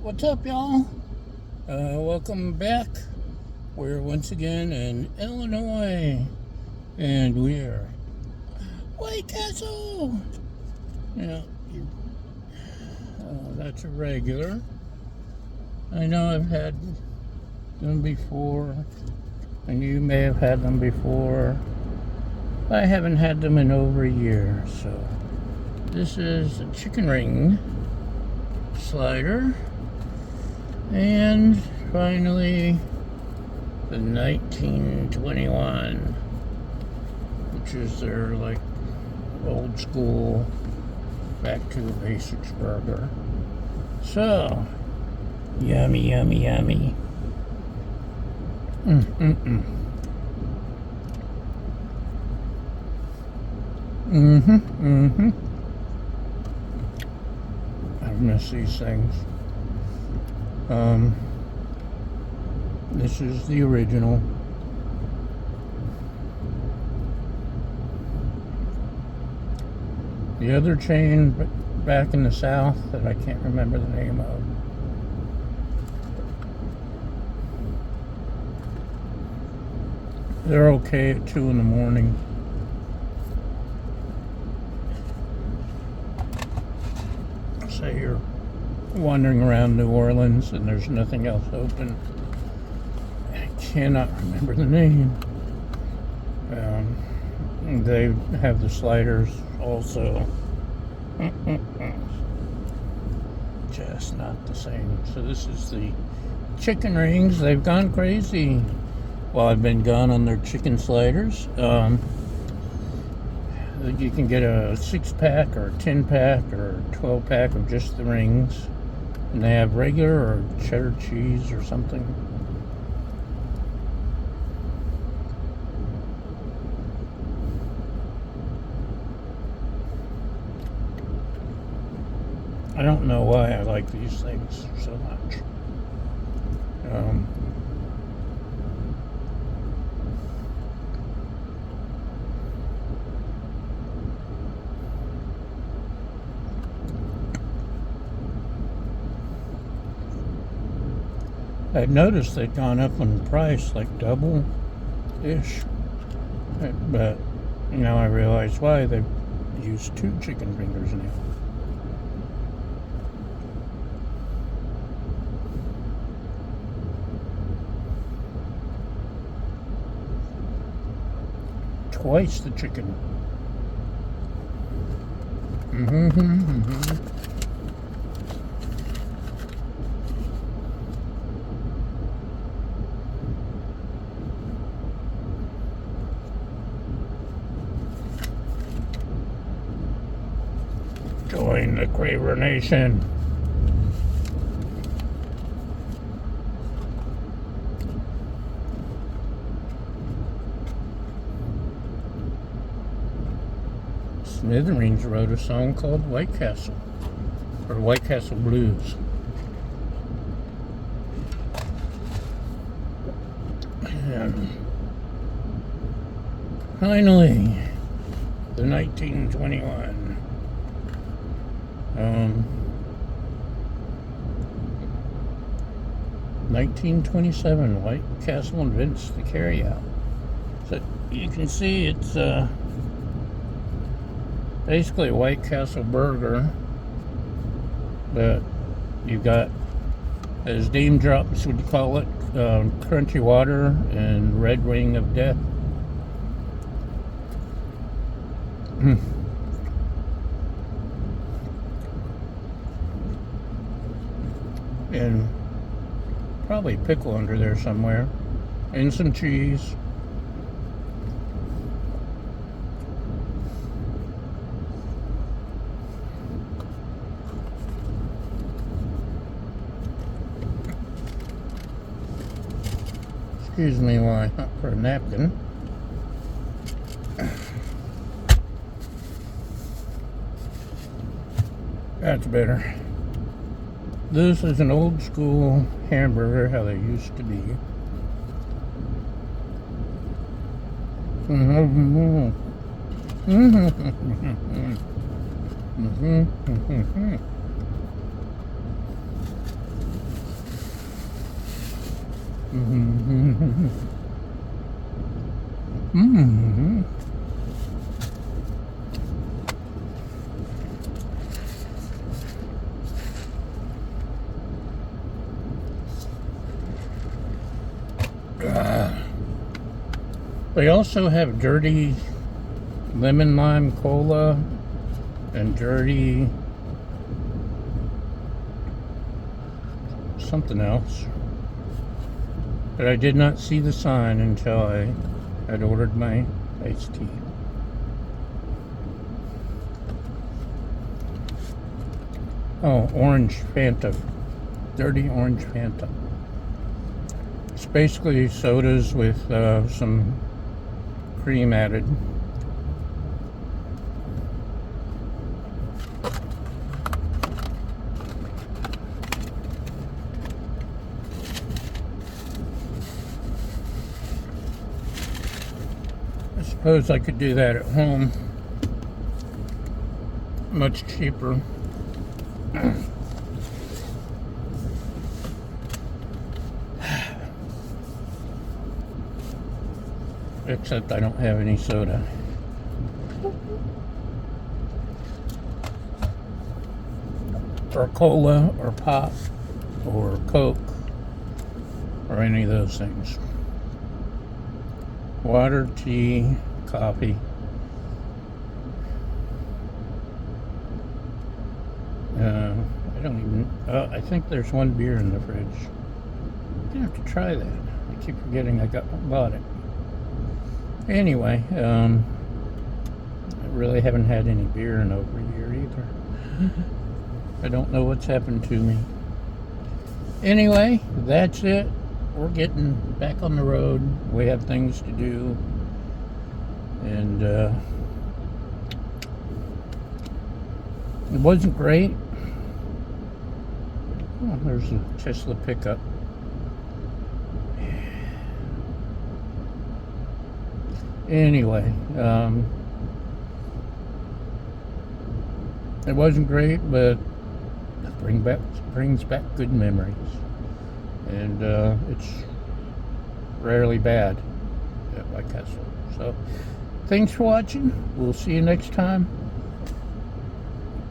What's up, y'all? Welcome back. We're once again in Illinois, and we're White Castle. Yeah, that's a regular. I know I've had them before, and you may have had them before. I haven't had them in over a year, so this is a chicken ring slider. And finally, the 1921, which is their like old school back to the basics burger. So, yummy, yummy, yummy. I miss these things. This is the original. The other chain back in the south that I can't remember the name of. They're okay at 2 in the morning. Say you're wandering around New Orleans and there's nothing else open. I cannot remember the name. They have the sliders also. Just not the same. So this is the chicken rings. They've gone crazy while I've been gone on their chicken sliders. You can get a 6-pack or a 10-pack or 12-pack of just the rings. And they have regular or cheddar cheese or something. I don't know why I like these things so much. I'd noticed they'd gone up in price, like double-ish. But now I realize why. They've used 2 chicken fingers now. Twice the chicken. Join the Craver Nation. Smithereens wrote a song called White Castle, or White Castle Blues. And finally, the 1921. 1927, White Castle invents the carryout. So you can see it's basically a White Castle burger, but you've got, as Dame Drops would call it, crunchy water and red ring of death. And probably pickle under there somewhere, and some cheese. Excuse me while I hunt for a napkin. That's better. This is an old school hamburger, how they used to be. Mm-hmm. Mm-hmm. They also have dirty lemon lime cola and dirty something else. But I did not see the sign until I had ordered my iced tea. Oh, orange Fanta. Dirty orange Fanta. It's basically sodas with some cream added. I suppose I could do that at home. Much cheaper. Except I don't have any soda. Or cola, or pop, or Coke, or any of those things. Water, tea, coffee. I don't even, I think there's one beer in the fridge. I'm gonna have to try that. I keep forgetting I bought it. Anyway, I really haven't had any beer in over a year either. I don't know what's happened to me. Anyway, that's it. We're getting back on the road. We have things to do. And it wasn't great. Oh, there's a Tesla pickup. Anyway, it wasn't great, but it brings back good memories. And it's rarely bad at White Castle. So, thanks for watching. We'll see you next time.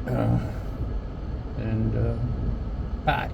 And bye.